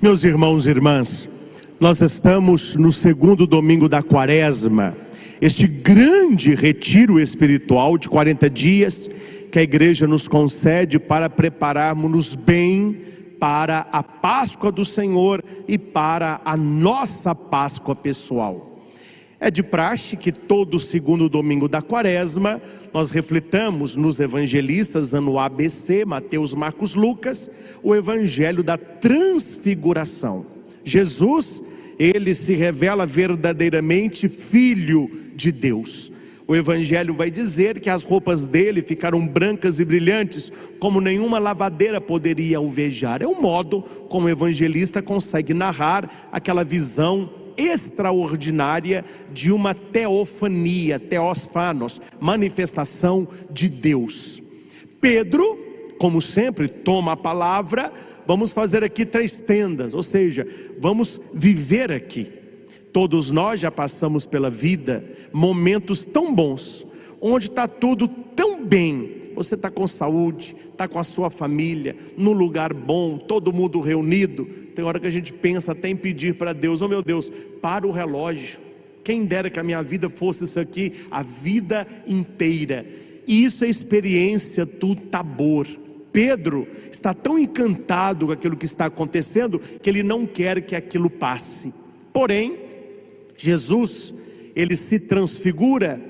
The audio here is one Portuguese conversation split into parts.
Meus irmãos e irmãs, nós estamos no segundo domingo da Quaresma, este grande retiro espiritual de 40 dias que a igreja nos concede para prepararmos-nos bem para a Páscoa do Senhor e para a nossa Páscoa pessoal. É de praxe que todo segundo domingo da Quaresma nós refletamos nos evangelistas no ABC, Mateus, Marcos, Lucas, o evangelho da transfiguração. Jesus, ele se revela verdadeiramente filho de Deus. O evangelho vai dizer que as roupas dele ficaram brancas e brilhantes, como nenhuma lavadeira poderia alvejar. É o modo como o evangelista consegue narrar aquela visão extraordinária de uma teofania, teosfanos, manifestação de Deus. Pedro, como sempre, toma a palavra. Vamos fazer aqui 3 tendas, ou seja, vamos viver aqui. Todos nós já passamos pela vida momentos tão bons, onde está tudo tão bem. Você está com saúde, está com a sua família, num lugar bom, todo mundo reunido. Tem hora que a gente pensa até em pedir para Deus: oh meu Deus, para o relógio. Quem dera que a minha vida fosse isso aqui, a vida inteira. E isso é experiência do Tabor. Pedro está tão encantado com aquilo que está acontecendo, que ele não quer que aquilo passe. Porém, Jesus, ele se transfigura,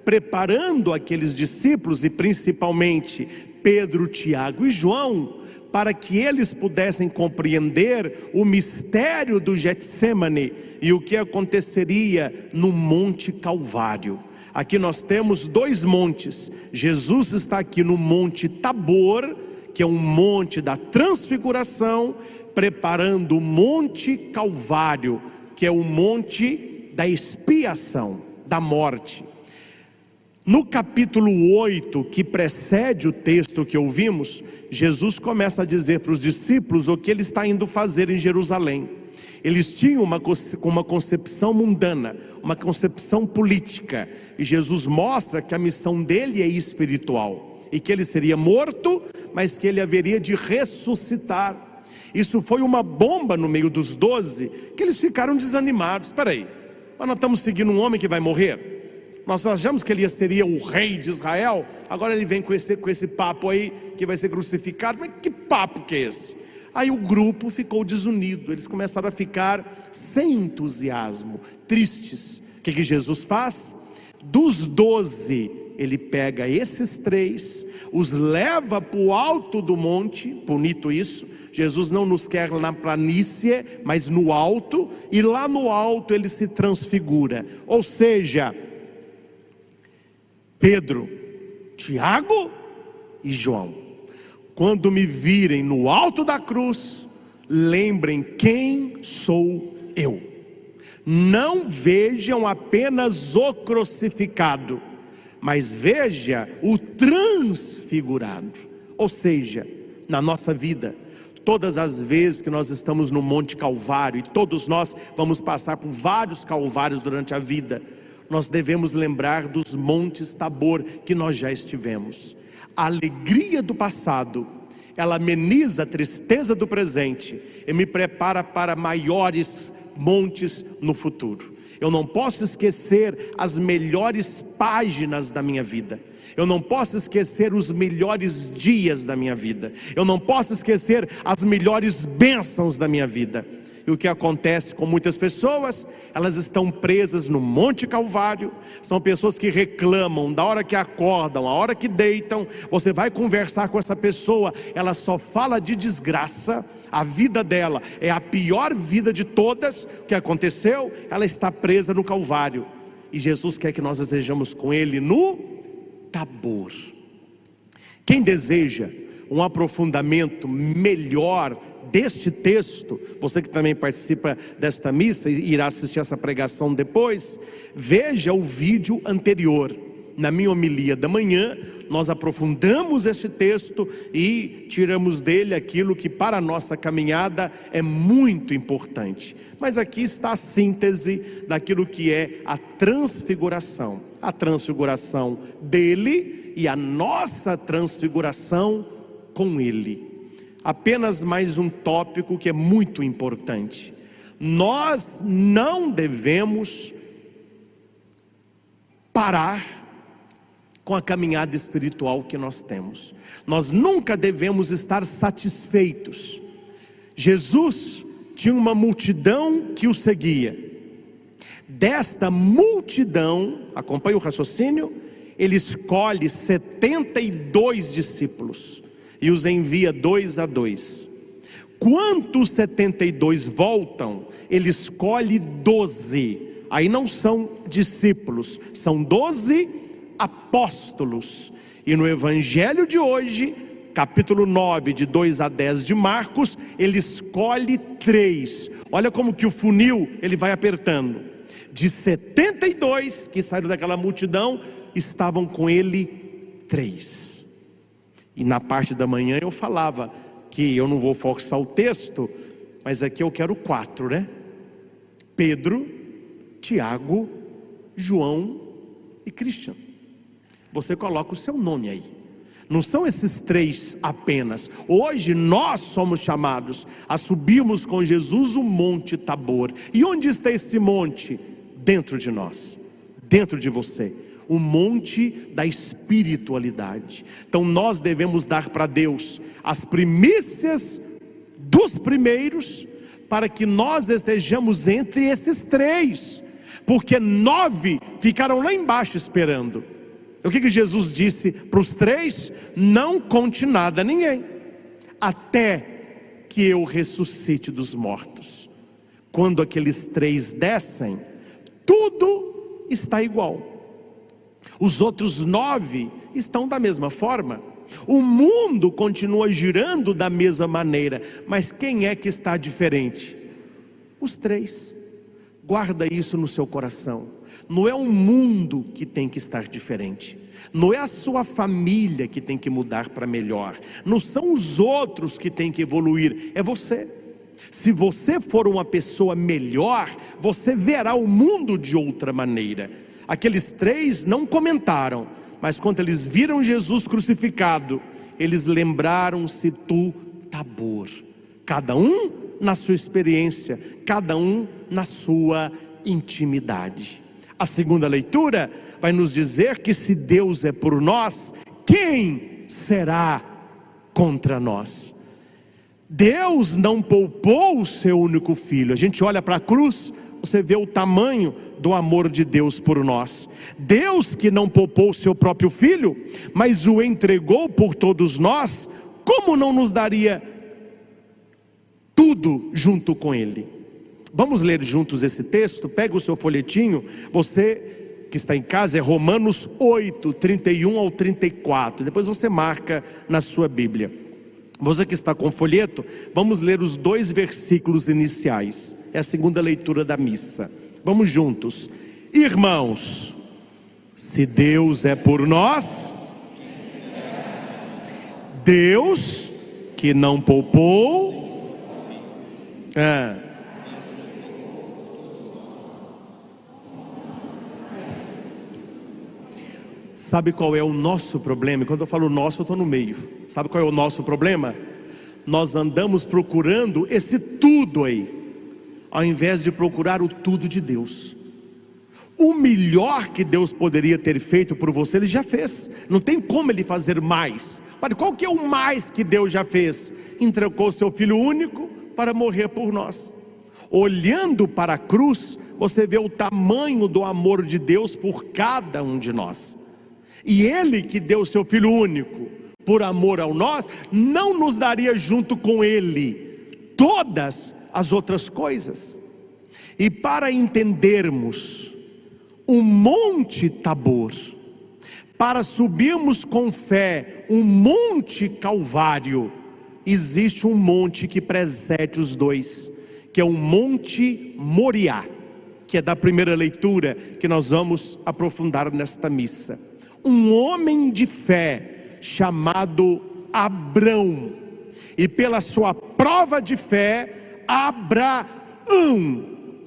preparando aqueles discípulos, e principalmente Pedro, Tiago e João, para que eles pudessem compreender o mistério do Getsemane e o que aconteceria no Monte Calvário. Aqui nós temos 2 montes. Jesus está aqui no Monte Tabor, que é um monte da transfiguração, preparando o Monte Calvário, que é o monte da expiação, da morte. No capítulo 8, que precede o texto que ouvimos, Jesus começa a dizer para os discípulos o que ele está indo fazer em Jerusalém. Eles tinham uma concepção mundana, uma concepção política, e Jesus mostra que a missão dele é espiritual, e que ele seria morto, mas que ele haveria de ressuscitar. Isso foi uma bomba no meio dos 12, que eles ficaram desanimados. Espera aí, mas nós estamos seguindo um homem que vai morrer? Nós achamos que ele seria o rei de Israel, agora ele vem com esse papo aí, que vai ser crucificado. Mas que papo que é esse? Aí o grupo ficou desunido, eles começaram a ficar sem entusiasmo, tristes. O que Jesus faz? Dos 12, ele pega esses 3, os leva para o alto do monte. Bonito isso. Jesus não nos quer na planície, mas no alto, e lá no alto ele se transfigura. Ou seja, Pedro, Tiago e João, quando me virem no alto da cruz, lembrem quem sou eu. Não vejam apenas o crucificado, mas veja o transfigurado. Ou seja, na nossa vida, todas as vezes que nós estamos no Monte Calvário, e todos nós vamos passar por vários calvários durante a vida, nós devemos lembrar dos montes Tabor que nós já estivemos. A alegria do passado, ela ameniza a tristeza do presente e me prepara para maiores montes no futuro. Eu não posso esquecer as melhores páginas da minha vida. Eu não posso esquecer os melhores dias da minha vida. Eu não posso esquecer as melhores bênçãos da minha vida. E o que acontece com muitas pessoas? Elas estão presas no Monte Calvário. São pessoas que reclamam da hora que acordam, a hora que deitam. Você vai conversar com essa pessoa, ela só fala de desgraça. A vida dela é a pior vida de todas. O que aconteceu? Ela está presa no Calvário. E Jesus quer que nós estejamos com ele no Tabor. Quem deseja um aprofundamento melhor deste texto, você que também participa desta missa e irá assistir essa pregação depois, veja o vídeo anterior. Na minha homilia da manhã, nós aprofundamos este texto e tiramos dele aquilo que para a nossa caminhada é muito importante. Mas aqui está a síntese daquilo que é a transfiguração dele e a nossa transfiguração com ele. apenas mais um tópico que é muito importante. Nós não devemos parar com a caminhada espiritual que nós temos. Nós nunca devemos estar satisfeitos. Jesus tinha uma multidão que o seguia. Desta multidão, acompanha o raciocínio, ele escolhe 72 discípulos e os envia 2 a 2. Quando os 72 voltam, ele escolhe 12. Aí não são discípulos, são 12 apóstolos. E no evangelho de hoje, capítulo 9, de 2 a 10 de Marcos, ele escolhe 3. Olha como que o funil ele vai apertando. De 72 que saíram daquela multidão, estavam com ele 3. E na parte da manhã eu falava que eu não vou forçar o texto, mas aqui eu quero 4, né? Pedro, Tiago, João e Cristian. Você coloca o seu nome aí. Não são esses 3 apenas. Hoje nós somos chamados a subirmos com Jesus o Monte Tabor. E onde está esse monte? Dentro de nós, dentro de você. O monte da espiritualidade. Então nós devemos dar para Deus as primícias dos primeiros, para que nós estejamos entre esses 3, porque 9 ficaram lá embaixo esperando. O que Jesus disse para os 3? Não conte nada a ninguém, até que eu ressuscite dos mortos. Quando aqueles 3 descem, tudo está igual. Os outros 9 estão da mesma forma. O mundo continua girando da mesma maneira, mas quem é que está diferente? Os 3. Guarda isso no seu coração. Não é o mundo que tem que estar diferente, não é a sua família que tem que mudar para melhor, não são os outros que tem que evoluir, é você. Se você for uma pessoa melhor, você verá o mundo de outra maneira. Aqueles 3 não comentaram, mas quando eles viram Jesus crucificado, eles lembraram-se do Tabor. Cada um na sua experiência, cada um na sua intimidade. A segunda leitura vai nos dizer que se Deus é por nós, quem será contra nós? Deus não poupou o seu único filho. A gente olha para a cruz, você vê o tamanho do amor de Deus por nós. Deus que não poupou o seu próprio filho, mas o entregou por todos nós, como não nos daria tudo junto com ele? Vamos ler juntos esse texto. Pega o seu folhetinho. Você que está em casa, é Romanos 8, 31 ao 34. Depois você marca na sua Bíblia. Você que está com o folheto, vamos ler os 2 versículos iniciais. É a segunda leitura da missa. Vamos juntos. Irmãos, se Deus é por nós, Deus que não poupou, sabe qual é o nosso problema? Quando eu falo nosso, eu estou no meio. Sabe qual é o nosso problema? Nós andamos procurando esse tudo aí, ao invés de procurar o tudo de Deus. O melhor que Deus poderia ter feito por você, Ele já fez. Não tem como Ele fazer mais. Mas qual que é o mais que Deus já fez? Entregou seu Filho único para morrer por nós. Olhando para a cruz, você vê o tamanho do amor de Deus por cada um de nós. E Ele que deu seu Filho único por amor a nós, não nos daria junto com Ele todas as outras coisas. E para entendermos o Monte Tabor, para subirmos com fé o Monte Calvário, existe um monte que precede os 2, que é o Monte Moriá, que é da primeira leitura que nós vamos aprofundar nesta missa. Um homem de fé chamado Abrão, e pela sua prova de fé, Abraão,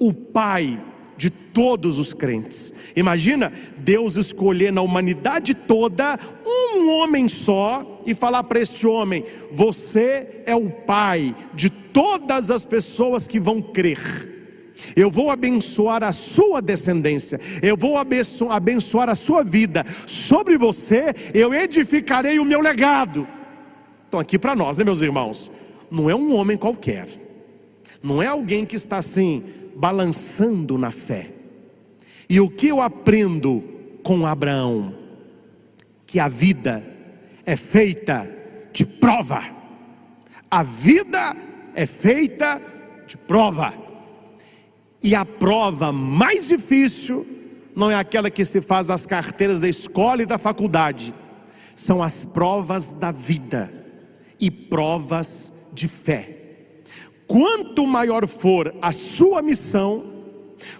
o pai de todos os crentes. Imagina Deus escolher na humanidade toda um homem só e falar para este homem: você é o pai de todas as pessoas que vão crer. Eu vou abençoar a sua descendência, eu vou abençoar a sua vida. Sobre você eu edificarei o meu legado. Então aqui para nós, né, meus irmãos, não é um homem qualquer, não é alguém que está assim balançando na fé. E o que eu aprendo com Abraão? Que a vida é feita de prova. A vida é feita de prova. E a prova mais difícil não é aquela que se faz nas carteiras da escola e da faculdade. São as provas da vida e provas de fé. Quanto maior for a sua missão,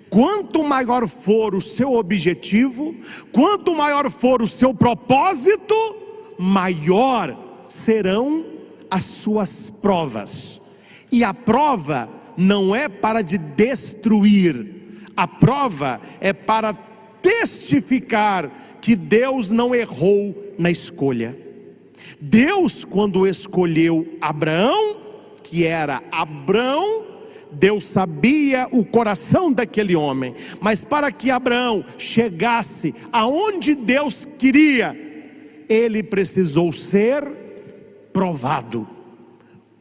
quanto maior for o seu objetivo, quanto maior for o seu propósito, maior serão as suas provas. E a prova não é para de destruir, a prova é para testificar que Deus não errou na escolha. Deus, quando escolheu Abraão, que era Abrão, Deus sabia o coração daquele homem, mas para que Abraão chegasse aonde Deus queria, ele precisou ser provado.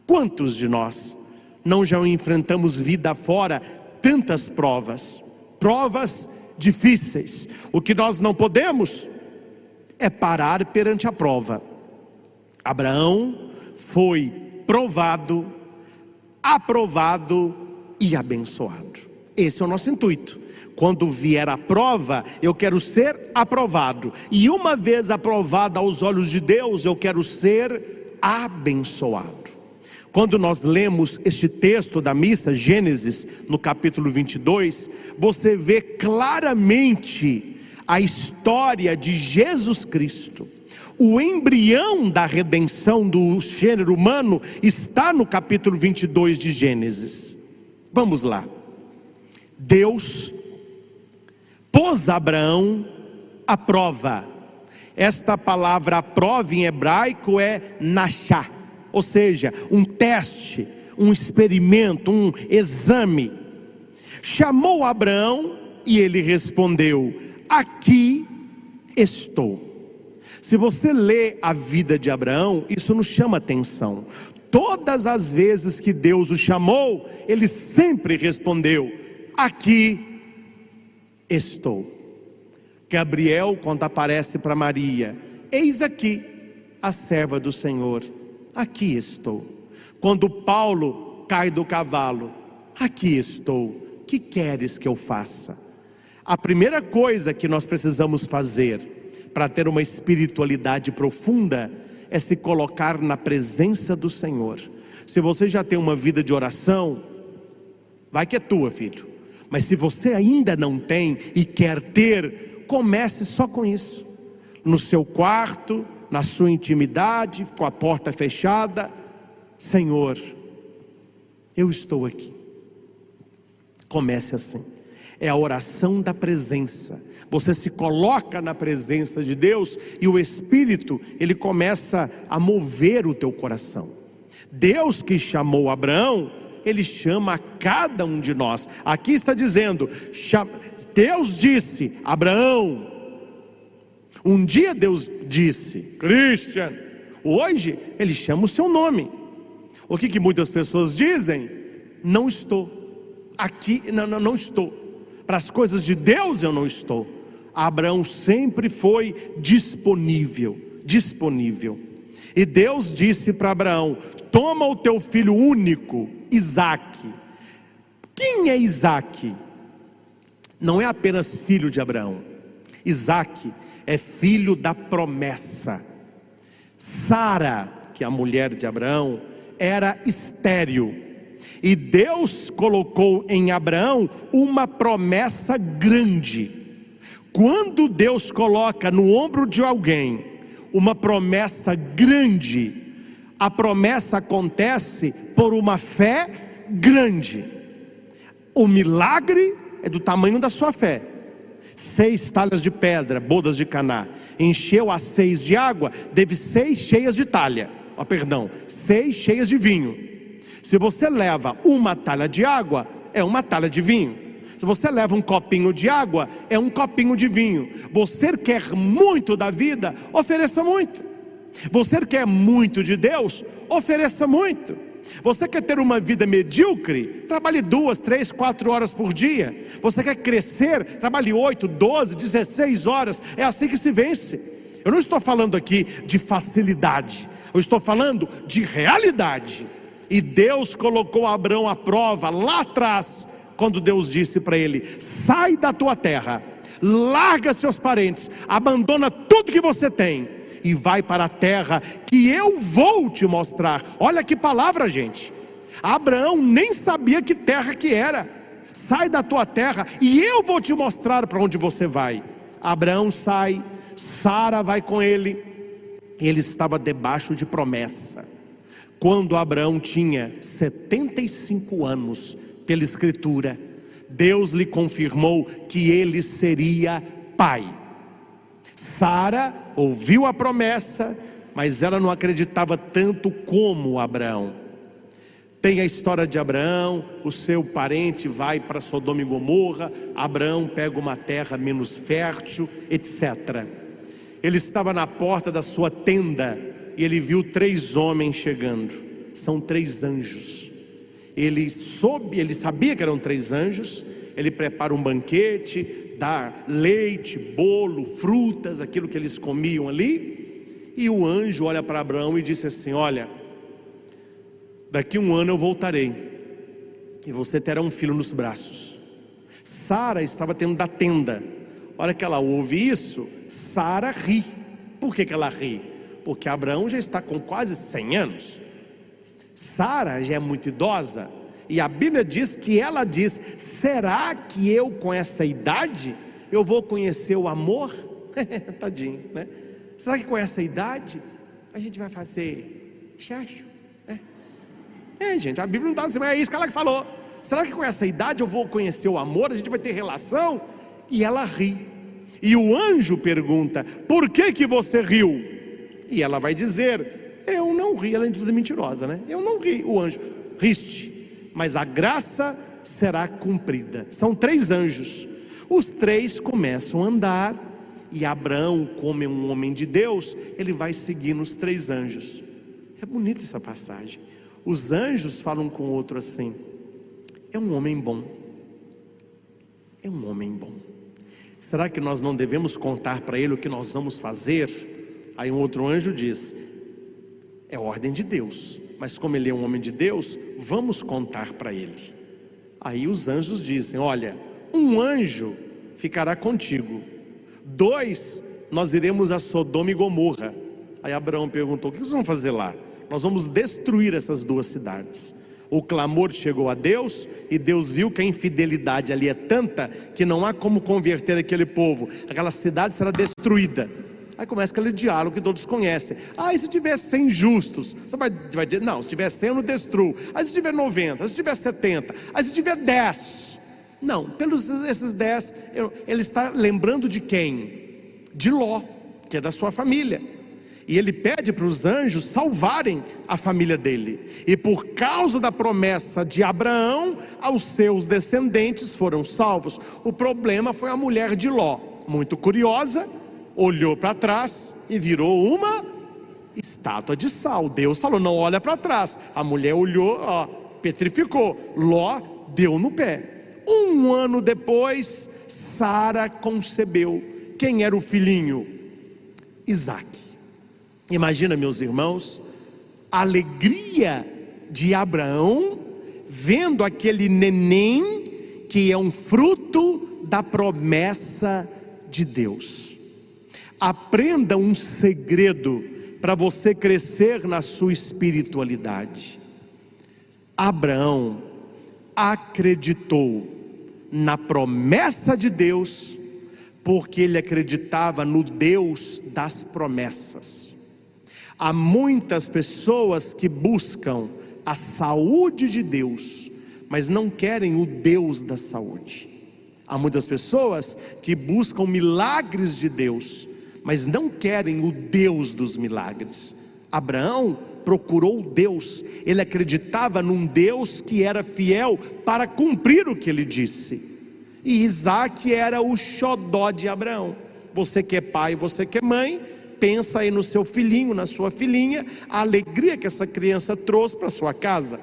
Quantos de nós não já enfrentamos vida fora tantas provas, provas difíceis? O que nós não podemos é parar perante a prova. Abraão foi provado, aprovado e abençoado. Esse é o nosso intuito. Quando vier a prova, eu quero ser aprovado, e uma vez aprovado aos olhos de Deus, eu quero ser abençoado. Quando nós lemos este texto da missa, Gênesis, no capítulo 22, você vê claramente a história de Jesus Cristo. O embrião da redenção do gênero humano está no capítulo 22 de Gênesis. Vamos lá. Deus pôs Abraão à prova. Esta palavra prova em hebraico é nachá, ou seja, um teste, um experimento, um exame. Chamou Abraão e ele respondeu: aqui estou. Se você lê a vida de Abraão, isso nos chama atenção. Todas as vezes que Deus o chamou, ele sempre respondeu: aqui estou. Gabriel, quando aparece para Maria: eis aqui a serva do Senhor, aqui estou. Quando Paulo cai do cavalo: aqui estou, que queres que eu faça? A primeira coisa que nós precisamos fazer para ter uma espiritualidade profunda é se colocar na presença do Senhor. Se você já tem uma vida de oração, vai que é tua, filho. Mas se você ainda não tem e quer ter, comece só com isso. No seu quarto, na sua intimidade, com a porta fechada: Senhor, eu estou aqui. Comece assim. É a oração da presença. Você se coloca na presença de Deus e o Espírito, ele começa a mover o teu coração. Deus que chamou Abraão, ele chama a cada um de nós. Aqui está dizendo, Deus disse: Abraão. Um dia Deus disse: Christian. Hoje ele chama o seu nome. O que muitas pessoas dizem? Não estou aqui, não estou. Para as coisas de Deus eu não estou. Abraão sempre foi disponível. E Deus disse para Abraão: toma o teu filho único, Isaque. Quem é Isaque? Não é apenas filho de Abraão. Isaque é filho da promessa. Sara, que é a mulher de Abraão, era estéril. E Deus colocou em Abraão uma promessa grande. Quando Deus coloca no ombro de alguém uma promessa grande, a promessa acontece por uma fé grande. O milagre é do tamanho da sua fé. 6 talhas de pedra, bodas de Caná. Encheu as 6 de água, teve 6 cheias de talha. 6 cheias de vinho. Se você leva uma talha de água, é uma talha de vinho. Se você leva um copinho de água, é um copinho de vinho. Você quer muito da vida, ofereça muito. Você quer muito de Deus, ofereça muito. Você quer ter uma vida medíocre? Trabalhe 2, 3, 4 horas por dia. Você quer crescer? Trabalhe 8, 12, 16 horas. É assim que se vence. Eu não estou falando aqui de facilidade, eu estou falando de realidade. E Deus colocou Abraão à prova lá atrás, quando Deus disse para ele: sai da tua terra, larga seus parentes, abandona tudo que você tem e vai para a terra que eu vou te mostrar. Olha que palavra, gente. Abraão nem sabia que terra que era. Sai da tua terra e eu vou te mostrar para onde você vai. Abraão sai, Sara vai com ele. Ele estava debaixo de promessa. Quando Abraão tinha 75 anos, pela escritura, Deus lhe confirmou que ele seria pai. Sara ouviu a promessa, mas ela não acreditava tanto como Abraão. Tem a história de Abraão, o seu parente vai para Sodoma e Gomorra, Abraão pega uma terra menos fértil, etc. Ele estava na porta da sua tenda e ele viu 3 homens chegando. São 3 anjos. Ele sabia que eram 3 anjos. Ele prepara um banquete, dá leite, bolo, frutas, aquilo que eles comiam ali. E o anjo olha para Abraão e disse assim: olha, daqui 1 ano eu voltarei e você terá um filho nos braços. Sara estava dentro da tenda. A hora que ela ouve isso, Sara ri. Por que ela ri? Porque Abraão já está com quase 100 anos. Sara já é muito idosa. E a Bíblia diz que ela diz: será que eu com essa idade eu vou conhecer o amor? Tadinho, né? Será que com essa idade a gente vai fazer chacho? Gente, a Bíblia não está assim, mas é isso que ela falou. Será que com essa idade eu vou conhecer o amor? A gente vai ter relação? E ela ri. E o anjo pergunta: por que você riu? E ela vai dizer: eu não ri. Ela é mentirosa, né? Eu não ri. O anjo: riste, mas a graça será cumprida. São 3 anjos. Os 3 começam a andar, e Abraão, como é um homem de Deus, ele vai seguindo os 3 anjos. É bonita essa passagem. Os anjos falam com o outro assim: é um homem bom. É um homem bom. Será que nós não devemos contar para ele o que nós vamos fazer? Aí um outro anjo diz: é ordem de Deus, mas como ele é um homem de Deus, vamos contar para ele. Aí os anjos dizem: olha, 1 anjo ficará contigo, 2 nós iremos a Sodoma e Gomorra. Aí Abraão perguntou: o que vocês vão fazer lá? Nós vamos destruir essas 2 cidades. O clamor chegou a Deus, e Deus viu que a infidelidade ali é tanta que não há como converter aquele povo. Aquela cidade será destruída. Aí começa aquele diálogo que todos conhecem. E se tiver 100 justos? Você vai dizer: não, se tiver 100 eu não destruo. Aí se tiver 90, se tiver 70, aí se tiver 10. Não, pelos esses 10, ele está lembrando de quem? De Ló, que é da sua família. E ele pede para os anjos salvarem a família dele. E por causa da promessa de Abraão, aos seus descendentes foram salvos. O problema foi a mulher de Ló, muito curiosa, olhou para trás e virou uma estátua de sal. Deus falou: não olha para trás. A mulher olhou, petrificou. Ló deu no pé. 1 ano depois, Sara concebeu. Quem era o filhinho? Isaque. Imagina, meus irmãos, a alegria de Abraão vendo aquele neném que é um fruto da promessa de Deus. Aprenda um segredo para você crescer na sua espiritualidade. Abraão acreditou na promessa de Deus, porque ele acreditava no Deus das promessas. Há muitas pessoas que buscam a saúde de Deus, mas não querem o Deus da saúde. Há muitas pessoas que buscam milagres de Deus, mas não querem o Deus dos milagres. Abraão procurou Deus, ele acreditava num Deus que era fiel para cumprir o que ele disse. E Isaac era o xodó de Abraão. Você que é pai, você que é mãe, pensa aí no seu filhinho, na sua filhinha, a alegria que essa criança trouxe para sua casa.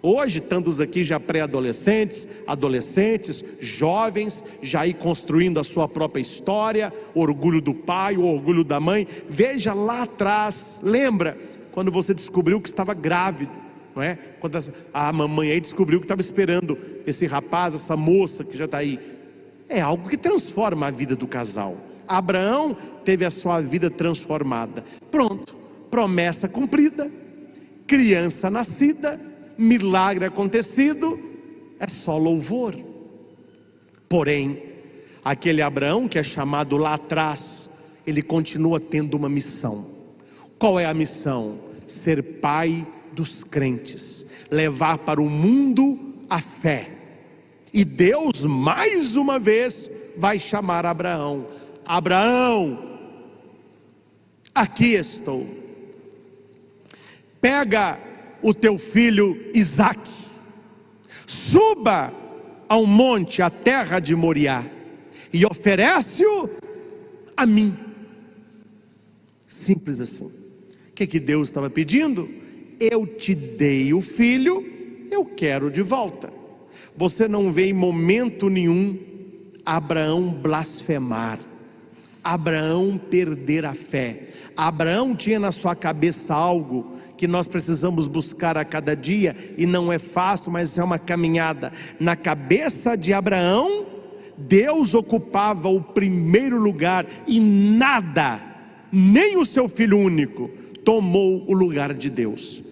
Hoje, tantos aqui já pré-adolescentes, adolescentes, jovens, já aí construindo a sua própria história, o orgulho do pai, o orgulho da mãe. Veja lá atrás, lembra quando você descobriu que estava grávido, não é? Quando a mamãe aí descobriu que estava esperando esse rapaz, essa moça que já está aí. É algo que transforma a vida do casal. Abraão teve a sua vida transformada. Pronto, promessa cumprida, criança nascida, milagre acontecido, é só louvor. Porém, aquele Abraão que é chamado lá atrás, ele continua tendo uma missão. Qual é a missão? Ser pai dos crentes, levar para o mundo a fé. E Deus mais uma vez vai chamar Abraão: Abraão, aqui estou. Pega o teu filho Isaque, suba ao monte, a terra de Moriá, e oferece-o a mim. Simples assim. O que Deus estava pedindo? Eu te dei o filho, eu quero de volta. Você não vê em momento nenhum Abraão blasfemar, Abraão perder a fé. Abraão tinha na sua cabeça algo que nós precisamos buscar a cada dia, e não é fácil, mas é uma caminhada. Na cabeça de Abraão, Deus ocupava o primeiro lugar, e nada, nem o seu filho único, tomou o lugar de Deus.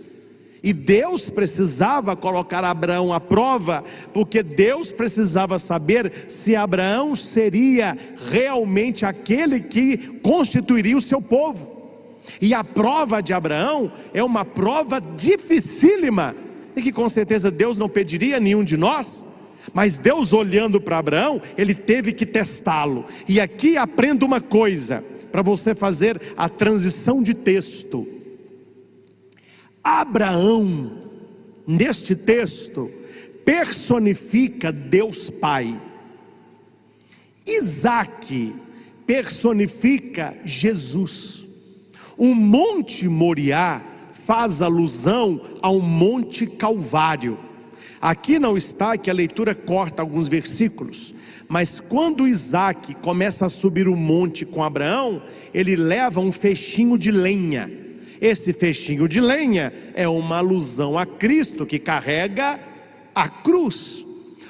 E Deus precisava colocar Abraão à prova, porque Deus precisava saber se Abraão seria realmente aquele que constituiria o seu povo. E a prova de Abraão é uma prova dificílima, e que com certeza Deus não pediria a nenhum de nós. Mas Deus, olhando para Abraão, ele teve que testá-lo. E aqui aprenda uma coisa, para você fazer a transição de texto. Abraão, neste texto, personifica Deus Pai. Isaque personifica Jesus. O Monte Moriá faz alusão ao Monte Calvário. Aqui não está, que a leitura corta alguns versículos, mas quando Isaque começa a subir o monte com Abraão, ele leva um fechinho de lenha. Esse fechinho de lenha é uma alusão a Cristo, que carrega a cruz.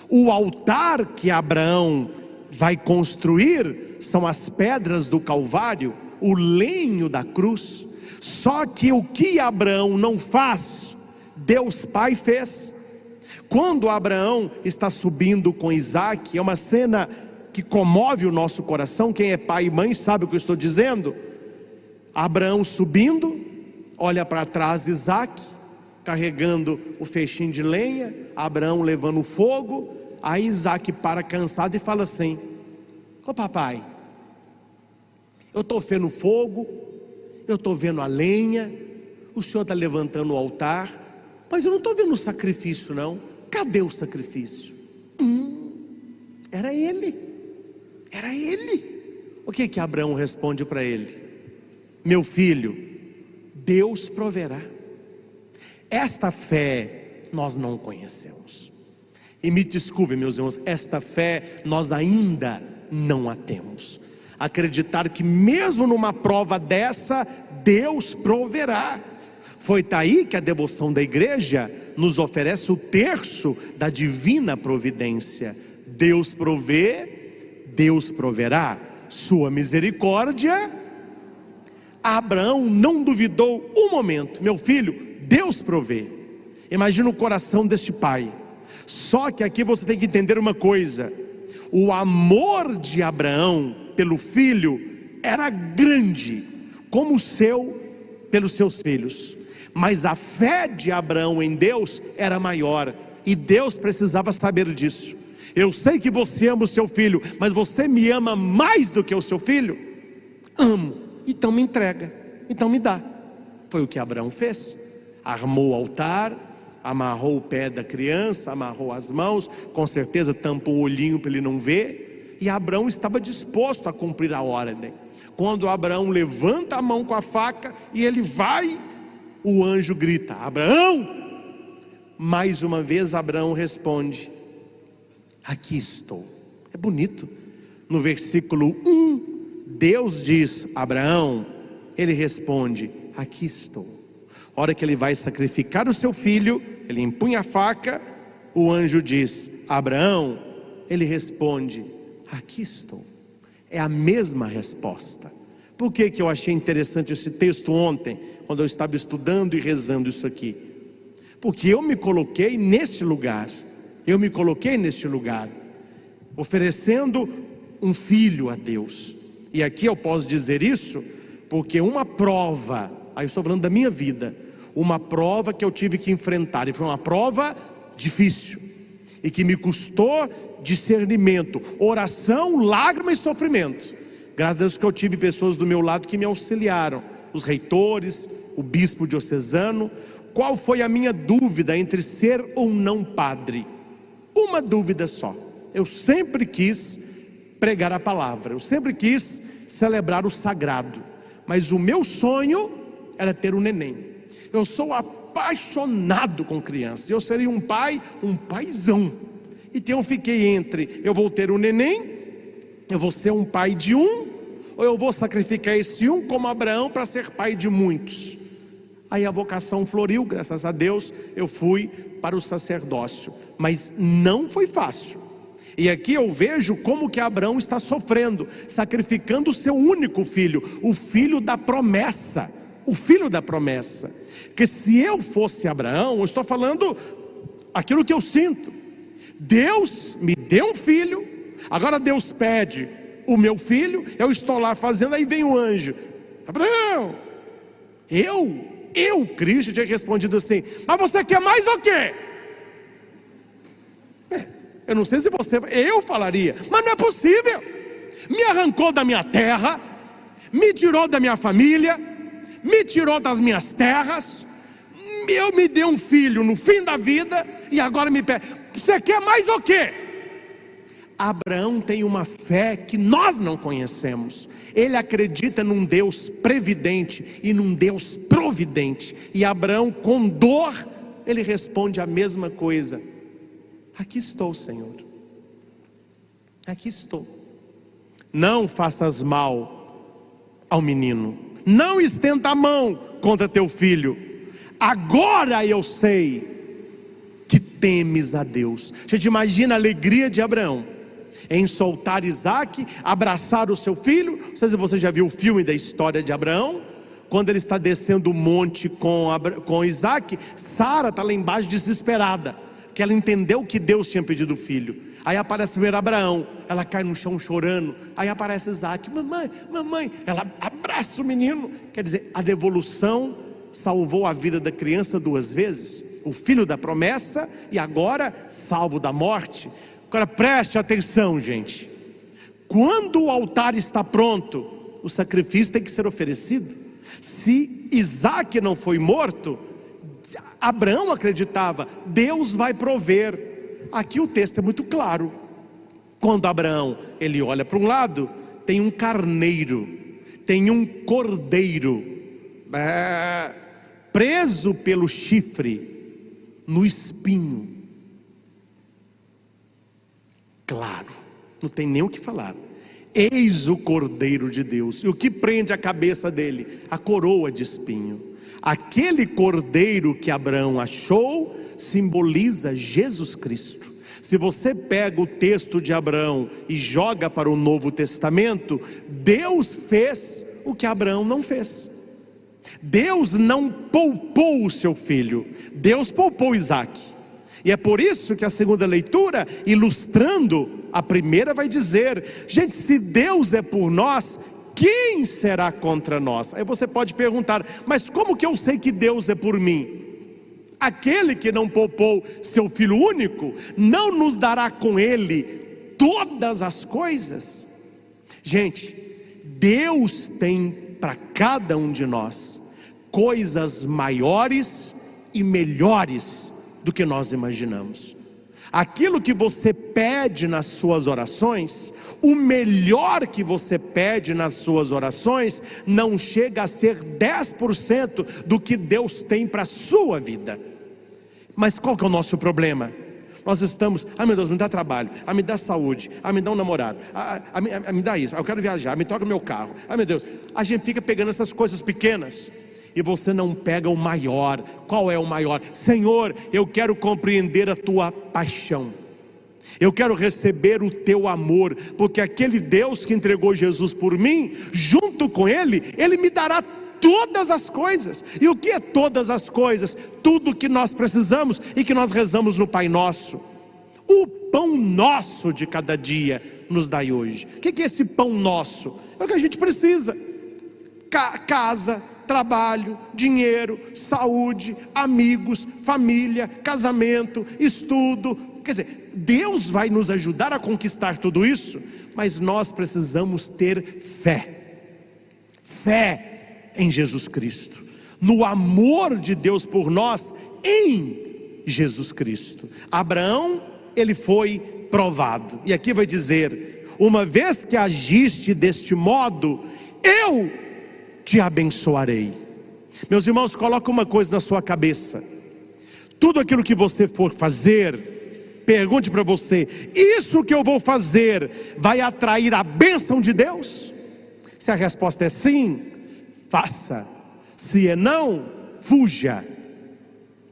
O altar que Abraão vai construir são as pedras do Calvário, o lenho da cruz. Só que o que Abraão não faz, Deus Pai fez. Quando Abraão está subindo com Isaque, é uma cena que comove o nosso coração. Quem é pai e mãe sabe o que eu estou dizendo. Abraão subindo, olha para trás Isaque, carregando o fechinho de lenha, Abraão levando o fogo. Aí Isaque para cansado e fala assim: ô papai, eu estou vendo fogo, eu estou vendo a lenha, o senhor está levantando o altar, mas eu não estou vendo o sacrifício não. Cadê o sacrifício? Era ele. Era ele. O que Abraão responde para ele? Meu filho, Deus proverá. Esta fé nós não conhecemos. E me desculpe, meus irmãos, esta fé nós ainda não a temos. Acreditar que mesmo numa prova dessa, Deus proverá. Foi daí que a devoção da igreja nos oferece o terço da divina providência. Deus provê, Deus proverá. Sua misericórdia. Abraão não duvidou um momento. Meu filho, Deus provê. Imagina o coração deste pai. Só que aqui você tem que entender uma coisa: o amor de Abraão pelo filho era grande, como o seu pelos seus filhos. Mas a fé de Abraão em Deus era maior, e Deus precisava saber disso. Eu sei que você ama o seu filho, mas você me ama mais do que o seu filho? Amo, então me entrega, então me dá. Foi o que Abraão fez. Armou o altar, amarrou o pé da criança, amarrou as mãos, com certeza tampou o olhinho para ele não ver. E Abraão estava disposto a cumprir a ordem. Quando Abraão levanta a mão com a faca e ele vai, o anjo grita: Abraão! Mais uma vez Abraão responde: aqui estou. É bonito. No versículo 1, Deus diz: Abraão. Ele responde: aqui estou. A hora que ele vai sacrificar o seu filho, ele empunha a faca, o anjo diz: Abraão. Ele responde: aqui estou. É a mesma resposta. Por que eu achei interessante esse texto ontem, quando eu estava estudando e rezando isso aqui? Porque eu me coloquei neste lugar. Eu me coloquei neste lugar, oferecendo um filho a Deus. E aqui eu posso dizer isso, porque uma prova, aí eu estou falando da minha vida, uma prova que eu tive que enfrentar, e foi uma prova difícil, e que me custou discernimento, oração, lágrima e sofrimento. Graças a Deus que eu tive pessoas do meu lado que me auxiliaram, os reitores, o bispo diocesano. Qual foi a minha dúvida entre ser ou não padre? Uma dúvida só. Eu sempre quis pregar a palavra, eu sempre quis celebrar o sagrado, mas o meu sonho era ter um neném. Eu sou apaixonado com criança. Eu seria um pai, um paizão. Então eu fiquei entre: eu vou ter um neném, eu vou ser um pai de um, ou eu vou sacrificar esse um como Abraão para ser pai de muitos. Aí a vocação floriu, graças a Deus, eu fui para o sacerdócio. Mas não foi fácil. E aqui eu vejo como que Abraão está sofrendo, sacrificando o seu único filho, o filho da promessa. O filho da promessa. Que se eu fosse Abraão, eu estou falando aquilo que eu sinto. Deus me deu um filho, agora Deus pede o meu filho, eu estou lá fazendo, aí vem o anjo: Abraão, Cristo tinha respondido assim: mas você quer mais o quê? Eu não sei se você, eu falaria, mas não é possível. Me arrancou da minha terra, me tirou da minha família, me tirou das minhas terras, eu me dei um filho no fim da vida, e agora me pede, você quer mais o quê? Abraão tem uma fé que nós não conhecemos. Ele acredita num Deus previdente e num Deus providente. E Abraão, com dor, ele responde a mesma coisa: aqui estou, Senhor. Aqui estou. Não faças mal ao menino, não estenda a mão contra teu filho. Agora eu sei que temes a Deus. A gente imagina a alegria de Abraão em soltar Isaac, abraçar o seu filho. Não sei se você já viu o filme da história de Abraão. Quando ele está descendo o monte com Isaac, Sara está lá embaixo desesperada, que ela entendeu que Deus tinha pedido o filho. Aí aparece primeiro Abraão, ela cai no chão chorando. Aí aparece Isaac: mamãe, ela abraça o menino. Quer dizer, a devolução salvou a vida da criança duas vezes. O filho da promessa e agora salvo da morte. Agora preste atenção, gente. Quando o altar está pronto, o sacrifício tem que ser oferecido. Se Isaac não foi morto, Abraão acreditava: Deus vai prover. Aqui o texto é muito claro. Quando Abraão, ele olha para um lado, tem um carneiro, tem um cordeiro, preso pelo chifre, no espinho. Claro, não tem nem o que falar. Eis o Cordeiro de Deus. E o que prende a cabeça dele? A coroa de espinho. Aquele cordeiro que Abraão achou simboliza Jesus Cristo. Se você pega o texto de Abraão e joga para o Novo Testamento, Deus fez o que Abraão não fez. Deus não poupou o seu filho, Deus poupou Isaac. E é por isso que a segunda leitura, ilustrando a primeira, vai dizer: gente, se Deus é por nós, quem será contra nós? Aí você pode perguntar: mas como que eu sei que Deus é por mim? Aquele que não poupou seu Filho único, não nos dará com Ele todas as coisas? Gente, Deus tem para cada um de nós coisas maiores e melhores do que nós imaginamos. Aquilo que você pede nas suas orações, o melhor que você pede nas suas orações, não chega a ser 10% do que Deus tem para a sua vida. Mas qual que é o nosso problema? Nós estamos, meu Deus, me dá trabalho, me dá saúde, me dá um namorado, me dá isso, eu quero viajar, me toca o meu carro, meu Deus. A gente fica pegando essas coisas pequenas e você não pega o maior. Qual é o maior? Senhor, eu quero compreender a tua paixão, eu quero receber o teu amor, porque aquele Deus que entregou Jesus por mim, junto com Ele, Ele me dará todas as coisas. E o que é todas as coisas? Tudo que nós precisamos e que nós rezamos no Pai Nosso. O pão nosso de cada dia nos dai hoje. O que é esse pão nosso? É o que a gente precisa: casa, trabalho, dinheiro, saúde, amigos, família, casamento, estudo. Quer dizer, Deus vai nos ajudar a conquistar tudo isso, mas nós precisamos ter fé. Fé em Jesus Cristo, no amor de Deus por nós em Jesus Cristo. Abraão, ele foi provado, e aqui vai dizer: uma vez que agiste deste modo, eu te abençoarei. Meus irmãos, coloca uma coisa na sua cabeça: tudo aquilo que você for fazer, pergunte para você: isso que eu vou fazer vai atrair a bênção de Deus? Se a resposta é sim, faça. Se é não, fuja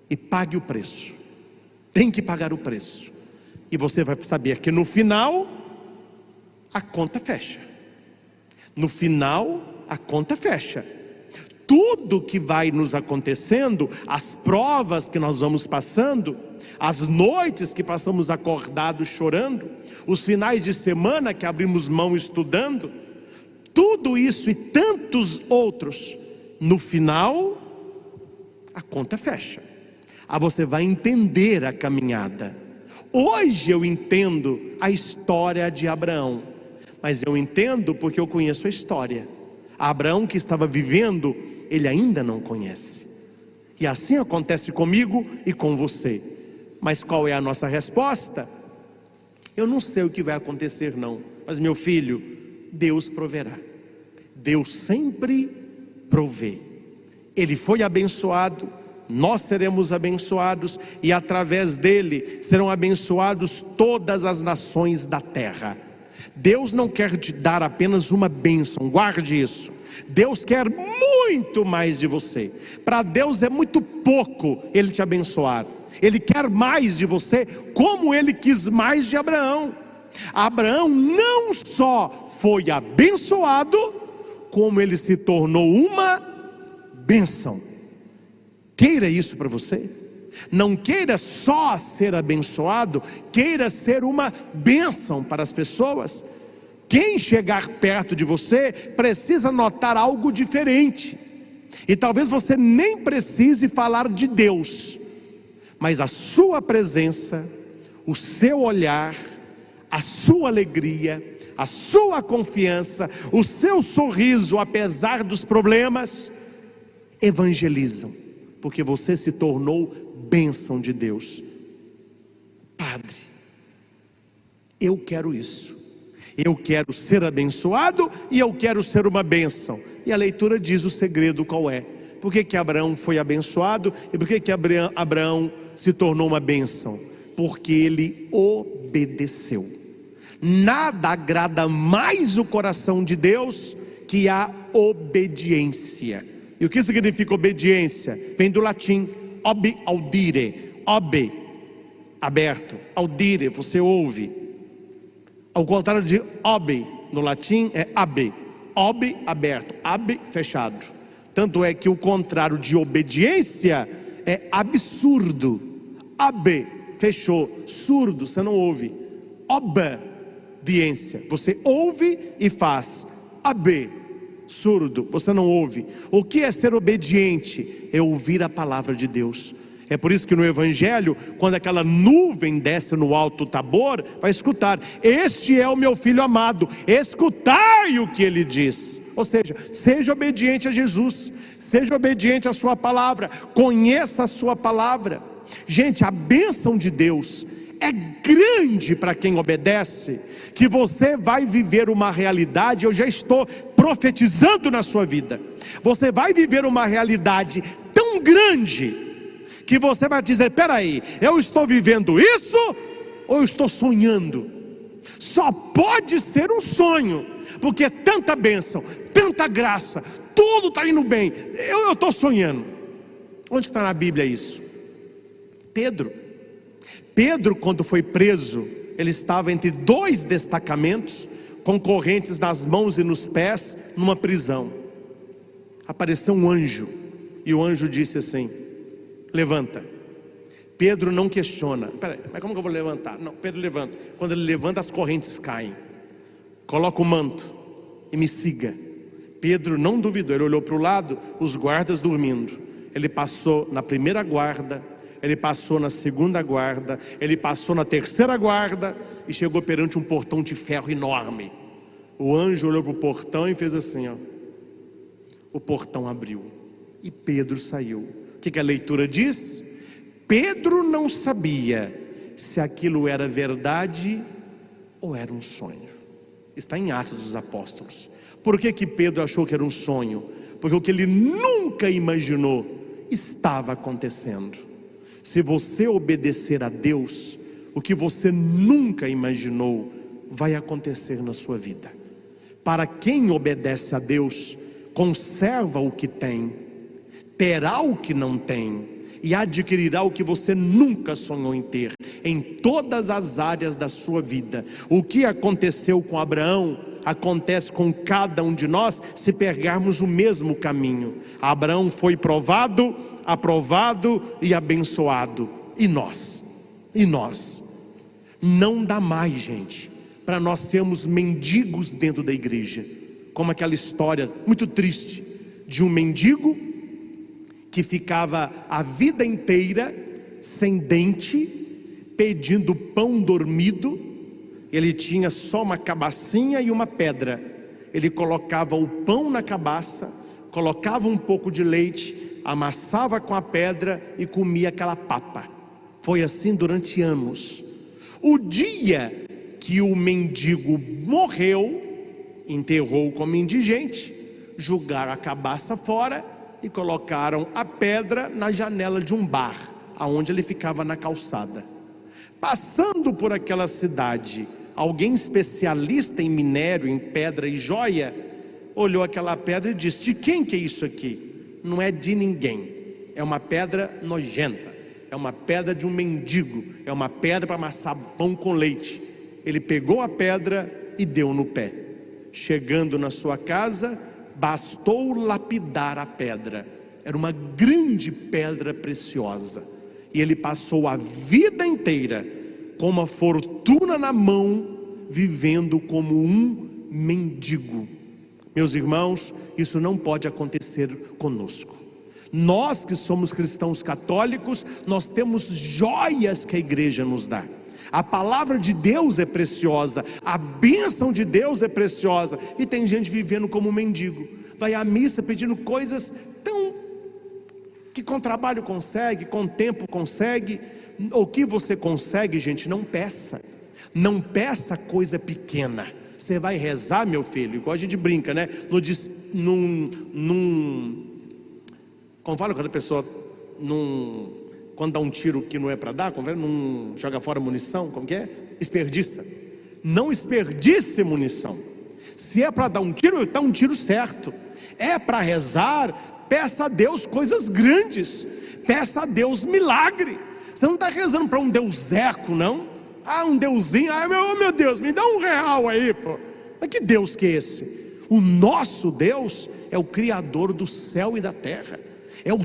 e pague o preço. Tem que pagar o preço, e você vai saber que no final a conta fecha. No final a conta fecha. Tudo que vai nos acontecendo, as provas que nós vamos passando, as noites que passamos acordados chorando, os finais de semana que abrimos mão estudando, tudo isso e tantos outros, no final a conta fecha. Você vai entender a caminhada. Hoje eu entendo a história de Abraão, mas eu entendo porque eu conheço a história. Abraão que estava vivendo, ele ainda não conhece. E assim acontece comigo e com você. Mas qual é a nossa resposta? Eu não sei o que vai acontecer não, mas meu filho, Deus proverá. Deus sempre provê. Ele foi abençoado, nós seremos abençoados, e através dele serão abençoados todas as nações da terra. Deus não quer te dar apenas uma bênção, guarde isso. Deus quer muito mais de você. Para Deus é muito pouco Ele te abençoar. Ele quer mais de você, como Ele quis mais de Abraão. Abraão não só foi abençoado, como ele se tornou uma bênção. Queira isso para você. Não queira só ser abençoado, queira ser uma bênção para as pessoas. Quem chegar perto de você precisa notar algo diferente. E talvez você nem precise falar de Deus, mas a sua presença, o seu olhar, a sua alegria, a sua confiança, o seu sorriso, apesar dos problemas, evangelizam, porque você se tornou bênção de Deus. Padre, eu quero isso. Eu quero ser abençoado e eu quero ser uma bênção. E a leitura diz o segredo qual é. Por que Abraão foi abençoado e por que Abraão se tornou uma bênção? Porque ele obedeceu. Nada agrada mais o coração de Deus que a obediência. E o que significa obediência? Vem do latim ob audire. Ob, aberto, audire, você ouve. Ao contrário de ob no latim é ab. Ob, aberto, ab, fechado. Tanto é que o contrário de obediência é absurdo. Ab, fechou, surdo, você não ouve. Obediência, você ouve e faz. Ab, surdo, você não ouve. O que é ser obediente? É ouvir a palavra de Deus, É por isso que no Evangelho, quando aquela nuvem desce no alto Tabor, vai escutar: este é o meu filho amado, escutai o que ele diz. Ou seja, seja obediente a Jesus, seja obediente à sua palavra, conheça a sua palavra. Gente, a bênção de Deus é grande para quem obedece, que você vai viver uma realidade, eu já estou profetizando na sua vida, você vai viver uma realidade tão grande, que você vai dizer: peraí, eu estou vivendo isso, ou eu estou sonhando? Só pode ser um sonho, porque é tanta bênção, tanta graça, tudo está indo bem, eu estou sonhando. Onde está na Bíblia isso? Pedro, quando foi preso, ele estava entre dois destacamentos, com correntes nas mãos e nos pés, numa prisão. Apareceu um anjo, e o anjo disse assim: levanta. Pedro não questiona: peraí, mas como que eu vou levantar? Não, Pedro levanta. Quando ele levanta, as correntes caem. Coloca o manto e me siga. Pedro não duvidou, ele olhou para o lado, os guardas dormindo. Ele passou na primeira guarda, ele passou na segunda guarda, ele passou na terceira guarda e chegou perante um portão de ferro enorme. O anjo olhou para o portão e fez assim, ó. O portão abriu e Pedro saiu. O que a leitura diz? Pedro não sabia se aquilo era verdade ou era um sonho. Está em Atos dos Apóstolos. Por que Pedro achou que era um sonho? Porque o que ele nunca imaginou estava acontecendo. Se você obedecer a Deus, o que você nunca imaginou vai acontecer na sua vida. Para quem obedece a Deus, conserva o que tem, terá o que não tem e adquirirá o que você nunca sonhou em ter, em todas as áreas da sua vida. O que aconteceu com Abraão acontece com cada um de nós, se pegarmos o mesmo caminho. Abraão foi provado, aprovado e abençoado. E nós? Não dá mais, gente, para nós sermos mendigos dentro da igreja. Como aquela história muito triste de um mendigo que ficava a vida inteira sem dente, pedindo pão dormido. Ele tinha só uma cabacinha e uma pedra. Ele colocava o pão na cabaça, colocava um pouco de leite, amassava com a pedra e comia aquela papa. Foi assim durante anos. O dia que o mendigo morreu, enterrou como indigente, jogaram a cabaça fora e colocaram a pedra na janela de um bar, aonde ele ficava na calçada. Passando por aquela cidade, alguém especialista em minério, em pedra e joia, olhou aquela pedra e disse: de quem que é isso aqui? Não é de ninguém, é uma pedra nojenta, é uma pedra de um mendigo, é uma pedra para amassar pão com leite. Ele pegou a pedra e deu no pé. Chegando na sua casa, bastou lapidar a pedra. Era uma grande pedra preciosa. E ele passou a vida inteira com uma fortuna na mão, vivendo como um mendigo. Meus irmãos, isso não pode acontecer conosco. Nós que somos cristãos católicos, nós temos joias que a igreja nos dá. A palavra de Deus é preciosa, a bênção de Deus é preciosa, e tem gente vivendo como um mendigo. Vai à missa pedindo coisas tão que com trabalho consegue, com tempo consegue. O que você consegue, gente, não peça. Não peça coisa pequena. Você vai rezar, meu filho, igual a gente brinca, né? Como fala quando a pessoa quando dá um tiro que não é para dar, não joga fora munição, como que é? Desperdiça. Não desperdice munição. Se é para dar um tiro, dá um tiro certo. É para rezar, peça a Deus coisas grandes, peça a Deus milagre. Você não está rezando para um deuseco, não. Um deusinho, meu Deus, me dá R$1 aí, pô. Mas que Deus que é esse? O nosso Deus é o Criador do céu e da terra, é o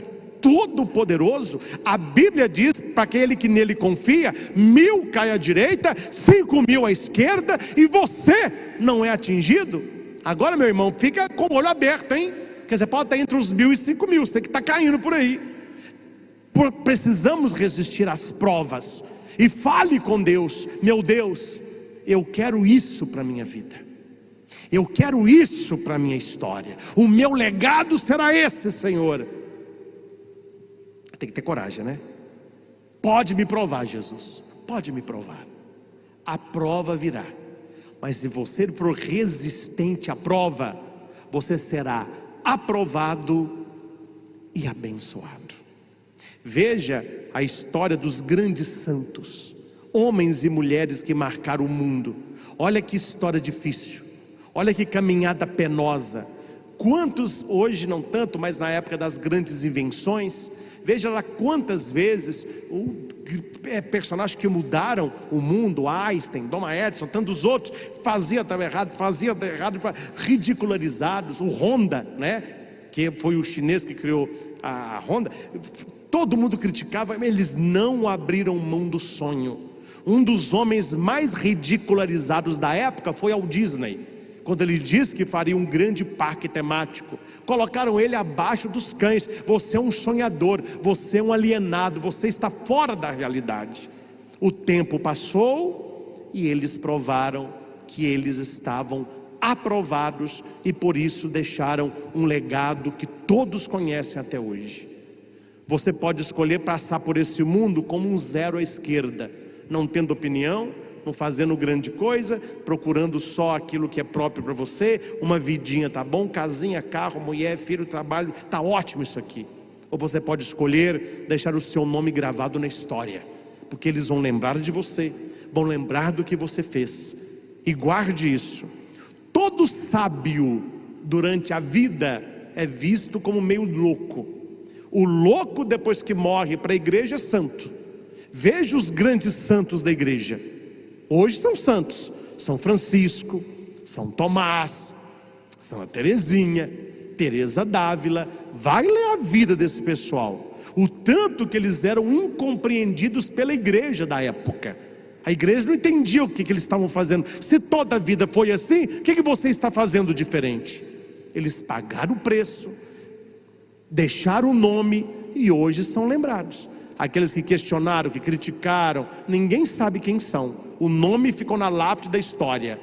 Todo-Poderoso. A Bíblia diz para aquele que nele confia: 1000 cai à direita, 5000 à esquerda, e você não é atingido. Agora, meu irmão, fica com o olho aberto, hein? Porque você pode estar entre os 1000 e 5000, você que está caindo por aí. Precisamos resistir às provas. E fale com Deus: meu Deus, eu quero isso para a minha vida, eu quero isso para a minha história, o meu legado será esse, Senhor. Tem que ter coragem, né? Pode me provar, Jesus, pode me provar. A prova virá, mas se você for resistente à prova, você será aprovado e abençoado. Veja a história dos grandes santos, homens e mulheres que marcaram o mundo. Olha que história difícil, olha que caminhada penosa. Quantos, hoje não tanto, mas na época das grandes invenções, veja lá quantas vezes personagens que mudaram o mundo, Einstein, Thomas Edison, tantos outros, faziam errado, ridicularizados. O Honda, né, que foi o chinês que criou a Honda, todo mundo criticava, eles não abriram mão do sonho. Um dos homens mais ridicularizados da época foi Walt Disney, quando ele disse que faria um grande parque temático. Colocaram ele abaixo dos cães: você é um sonhador, você é um alienado, você está fora da realidade. O tempo passou e eles provaram que eles estavam aprovados, e por isso deixaram um legado que todos conhecem até hoje. Você pode escolher passar por esse mundo como um zero à esquerda, não tendo opinião, não fazendo grande coisa, procurando só aquilo que é próprio para você. Uma vidinha tá bom, casinha, carro, mulher, filho, trabalho, tá ótimo isso aqui. Ou você pode escolher deixar o seu nome gravado na história, porque eles vão lembrar de você, vão lembrar do que você fez. E guarde isso: todo sábio durante a vida é visto como meio louco. O louco, depois que morre para a igreja, é santo. Veja os grandes santos da igreja. Hoje são santos: São Francisco, São Tomás, Santa Teresinha, Teresa d'Ávila. Vai ler a vida desse pessoal, o tanto que eles eram incompreendidos pela igreja da época. A igreja não entendia o que eles estavam fazendo. Se toda a vida foi assim, o que você está fazendo diferente? Eles pagaram o preço, deixaram o nome e hoje são lembrados. Aqueles que questionaram, que criticaram, ninguém sabe quem são. O nome ficou na lápide da história,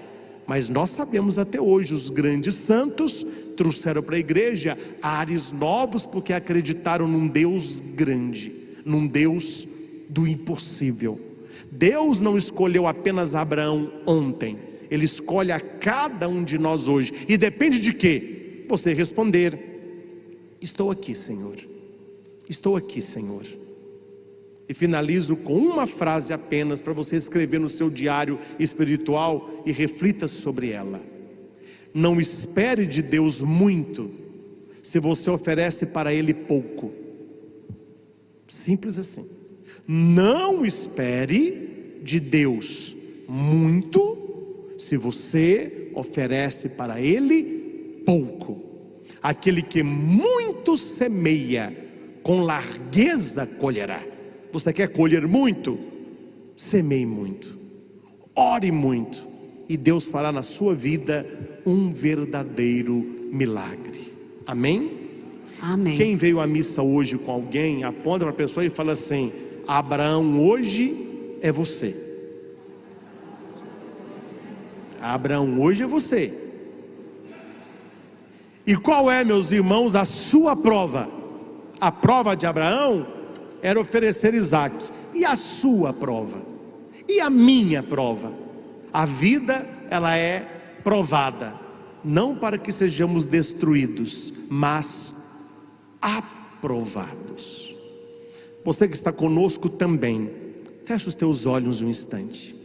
mas nós sabemos até hoje. Os grandes santos trouxeram para a igreja ares novos, porque acreditaram num Deus grande, num Deus do impossível. Deus não escolheu apenas Abraão ontem, Ele escolhe a cada um de nós hoje. E depende de quê? Você responder: estou aqui, Senhor, estou aqui, Senhor. E finalizo com uma frase apenas para você escrever no seu diário espiritual e reflita sobre ela: não espere de Deus muito se você oferece para Ele pouco. Simples assim. Não espere de Deus muito se você oferece para Ele pouco. Aquele que muito semeia, com largueza colherá. Você quer colher muito? Semeie muito, ore muito, e Deus fará na sua vida um verdadeiro milagre. Amém? Amém. Quem veio à missa hoje com alguém, aponta para a pessoa e fala assim: Abraão hoje é você. Abraão hoje é você. E qual é, meus irmãos, a sua prova? A prova de Abraão era oferecer Isaac. E a sua prova? E a minha prova? A vida, ela é provada, não para que sejamos destruídos, mas aprovados. Você que está conosco também, feche os teus olhos um instante.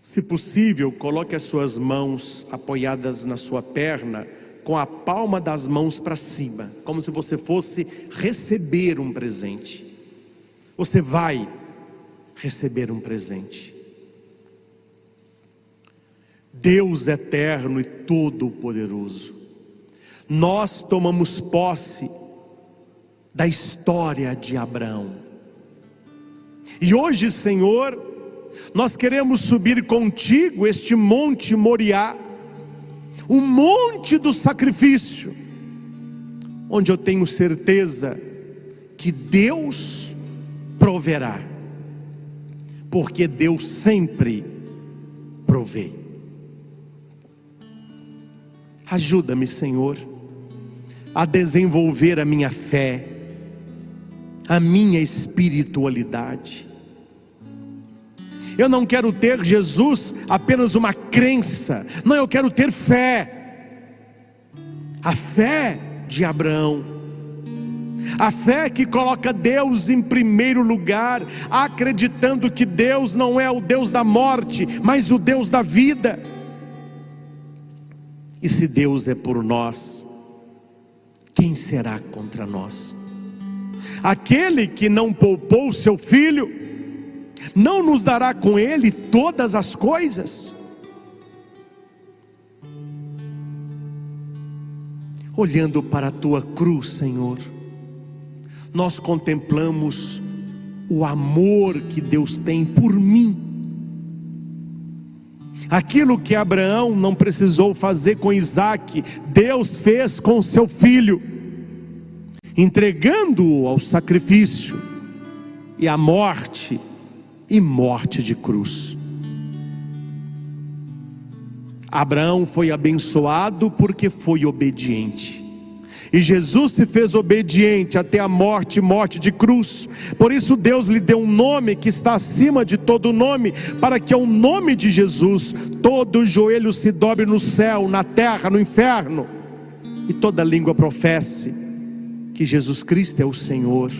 Se possível, coloque as suas mãos apoiadas na sua perna, com a palma das mãos para cima, como se você fosse receber um presente. Você vai receber um presente. Deus eterno e todo-poderoso, nós tomamos posse da história de Abraão. E hoje, Senhor, nós queremos subir contigo este monte Moriá, o monte do sacrifício, onde eu tenho certeza que Deus proverá, porque Deus sempre provê. Ajuda-me, Senhor, a desenvolver a minha fé, a minha espiritualidade. Eu não quero ter, Jesus, apenas uma crença. Não, eu quero ter fé. A fé de Abraão. A fé que coloca Deus em primeiro lugar, acreditando que Deus não é o Deus da morte, mas o Deus da vida. E se Deus é por nós, quem será contra nós? Aquele que não poupou seu filho, não nos dará com ele todas as coisas? Olhando para a tua cruz, Senhor, nós contemplamos o amor que Deus tem por mim. Aquilo que Abraão não precisou fazer com Isaque, Deus fez com seu filho, entregando-o ao sacrifício e à morte, e morte de cruz. Abraão foi abençoado porque foi obediente, e Jesus se fez obediente até a morte, morte de cruz. Por isso Deus lhe deu um nome que está acima de todo nome, para que ao nome de Jesus todo joelho se dobre no céu, na terra, no inferno, e toda língua professe que Jesus Cristo é o Senhor,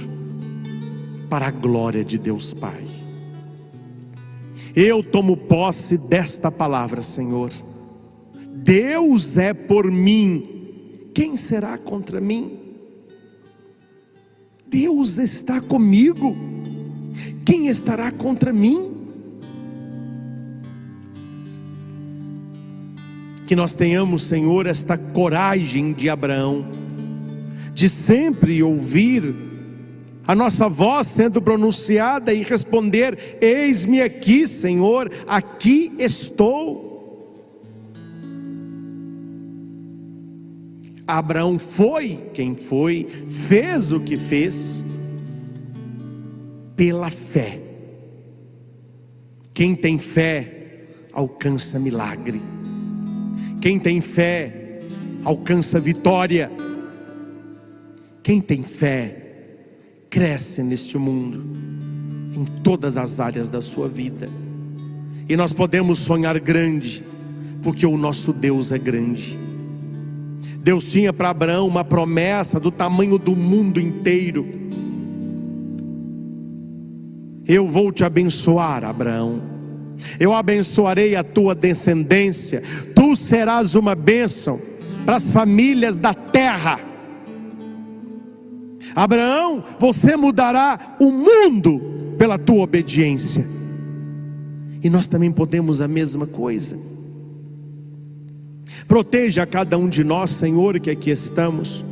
para a glória de Deus Pai. Eu tomo posse desta palavra, Senhor. Deus é por mim, quem será contra mim? Deus está comigo, quem estará contra mim? Que nós tenhamos, Senhor, esta coragem de Abraão, de sempre ouvir a nossa voz sendo pronunciada e responder: eis-me aqui, Senhor, aqui estou. Abraão foi quem foi, fez o que fez, pela fé. Quem tem fé, alcança milagre. Quem tem fé, alcança vitória. Quem tem fé, cresce neste mundo, em todas as áreas da sua vida. E nós podemos sonhar grande, porque o nosso Deus é grande. Deus tinha para Abraão uma promessa do tamanho do mundo inteiro. Eu vou te abençoar, Abraão. Eu abençoarei a tua descendência. Tu serás uma bênção para as famílias da terra. Abraão, você mudará o mundo pela tua obediência. E nós também podemos a mesma coisa. Proteja cada um de nós, Senhor, que aqui estamos.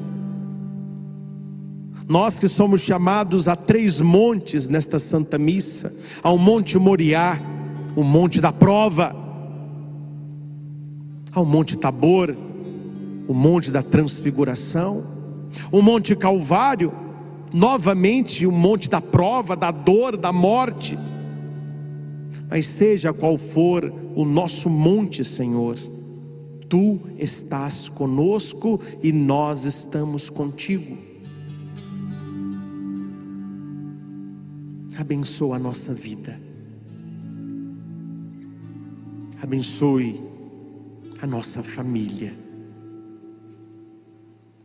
Nós que somos chamados a 3 montes nesta Santa Missa: ao Monte Moriá, o Monte da Prova; ao Monte Tabor, o Monte da Transfiguração; o Monte Calvário, novamente o Monte da Prova, da dor, da morte. Mas seja qual for o nosso monte, Senhor, Tu estás conosco e nós estamos contigo. Abençoa a nossa vida. Abençoe a nossa família.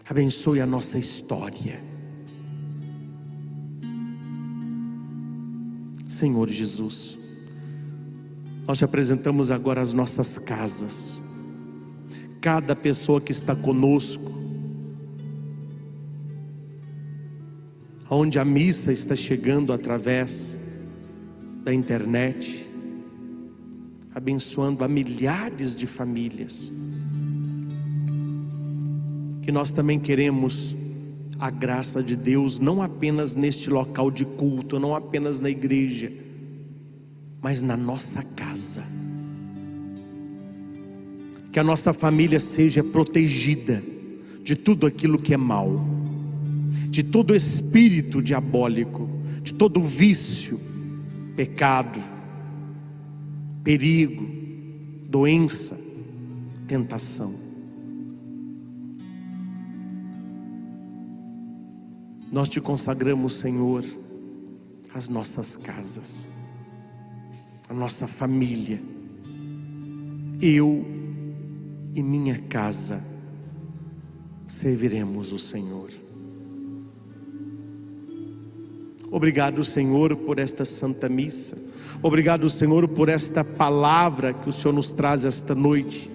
Abençoe a nossa história. Senhor Jesus, nós te apresentamos agora as nossas casas. Cada pessoa que está conosco, onde a missa está chegando através da internet, abençoando a milhares de famílias. Que nós também queremos a graça de Deus, não apenas neste local de culto, não apenas na igreja, mas na nossa casa. Que a nossa família seja protegida de tudo aquilo que é mal, de todo espírito diabólico, de todo vício, pecado, perigo, doença, tentação. Nós te consagramos, Senhor, as nossas casas, a nossa família. Eu e minha casa serviremos o Senhor. Obrigado, Senhor, por esta Santa Missa. Obrigado, Senhor, por esta palavra que o Senhor nos traz esta noite.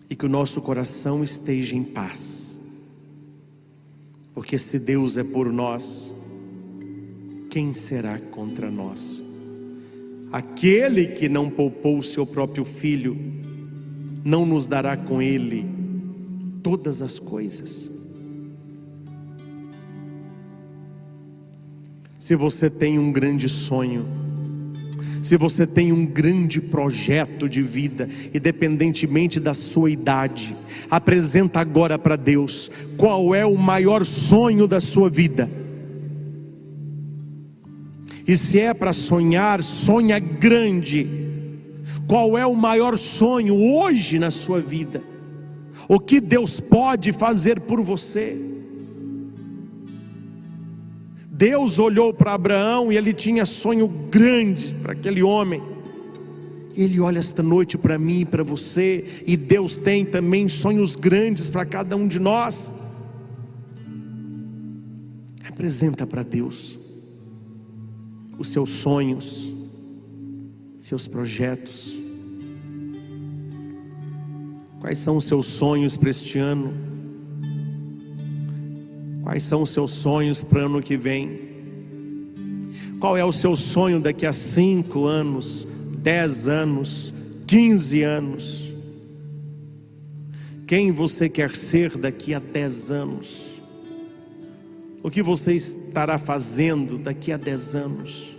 E que o nosso coração esteja em paz. Porque se Deus é por nós, quem será contra nós? Aquele que não poupou o seu próprio Filho, não nos dará com Ele todas as coisas? Se você tem um grande sonho, se você tem um grande projeto de vida, independentemente da sua idade, apresenta agora para Deus qual é o maior sonho da sua vida. E se é para sonhar, sonha grande. Qual é o maior sonho hoje na sua vida? O que Deus pode fazer por você? Deus olhou para Abraão e ele tinha sonho grande para aquele homem. Ele olha esta noite para mim e para você, e Deus tem também sonhos grandes para cada um de nós. Apresenta para Deus os seus sonhos, seus projetos. Quais são os seus sonhos para este ano? Quais são os seus sonhos para o ano que vem? Qual é o seu sonho daqui a 5 anos, 10 anos, 15 anos? Quem você quer ser daqui a 10 anos? O que você estará fazendo daqui a 10 anos?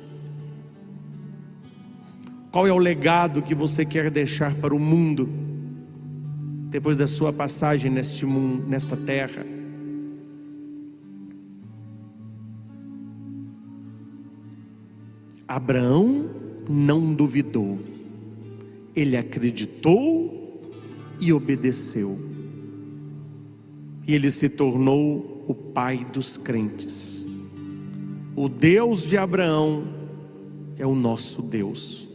Qual é o legado que você quer deixar para o mundo depois da sua passagem neste mundo, nesta terra? Abraão não duvidou, ele acreditou e obedeceu, e ele se tornou o pai dos crentes. O Deus de Abraão é o nosso Deus.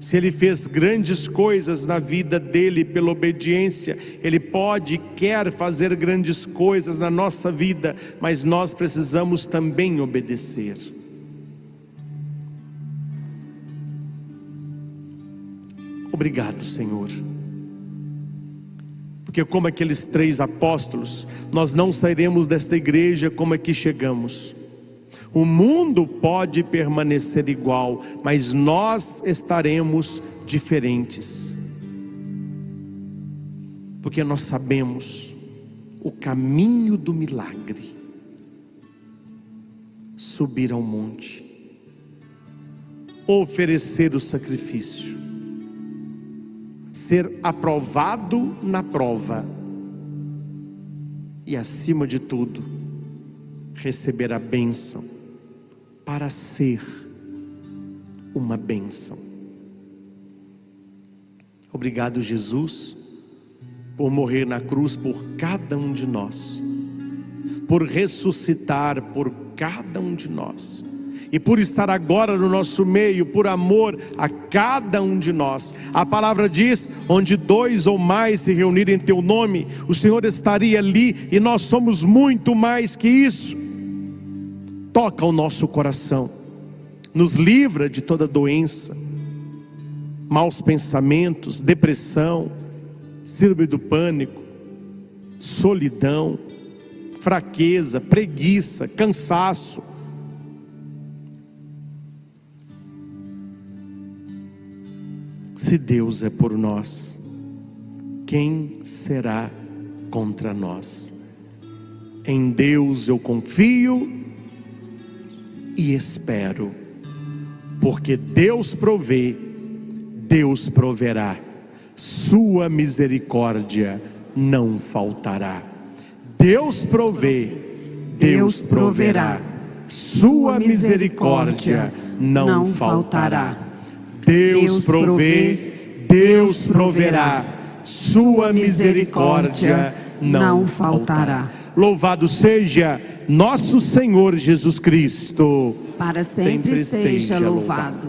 Se ele fez grandes coisas na vida dele pela obediência, ele pode e quer fazer grandes coisas na nossa vida, mas nós precisamos também obedecer. Obrigado, Senhor, porque como aqueles 3 apóstolos, nós não sairemos desta igreja como aqui chegamos. O mundo pode permanecer igual, mas nós estaremos diferentes, porque nós sabemos o caminho do milagre: subir ao monte, oferecer o sacrifício, ser aprovado na prova e, acima de tudo, receber a bênção para ser uma bênção. Obrigado, Jesus, por morrer na cruz por cada um de nós, por ressuscitar por cada um de nós, e por estar agora no nosso meio, por amor a cada um de nós. A palavra diz: onde 2 ou mais se reunirem em teu nome, o Senhor estaria ali, e nós somos muito mais que isso. Toca o nosso coração, nos livra de toda doença, maus pensamentos, depressão, síndrome do pânico, solidão, fraqueza, preguiça, cansaço. Se Deus é por nós, quem será contra nós? Em Deus eu confio e espero, porque Deus provê, Deus proverá. sua misericórdia não faltará. Deus provê, Deus proverá, sua misericórdia não faltará. Deus provê, Deus proverá, sua misericórdia não faltará. Louvado seja nosso Senhor Jesus Cristo. Para sempre seja louvado.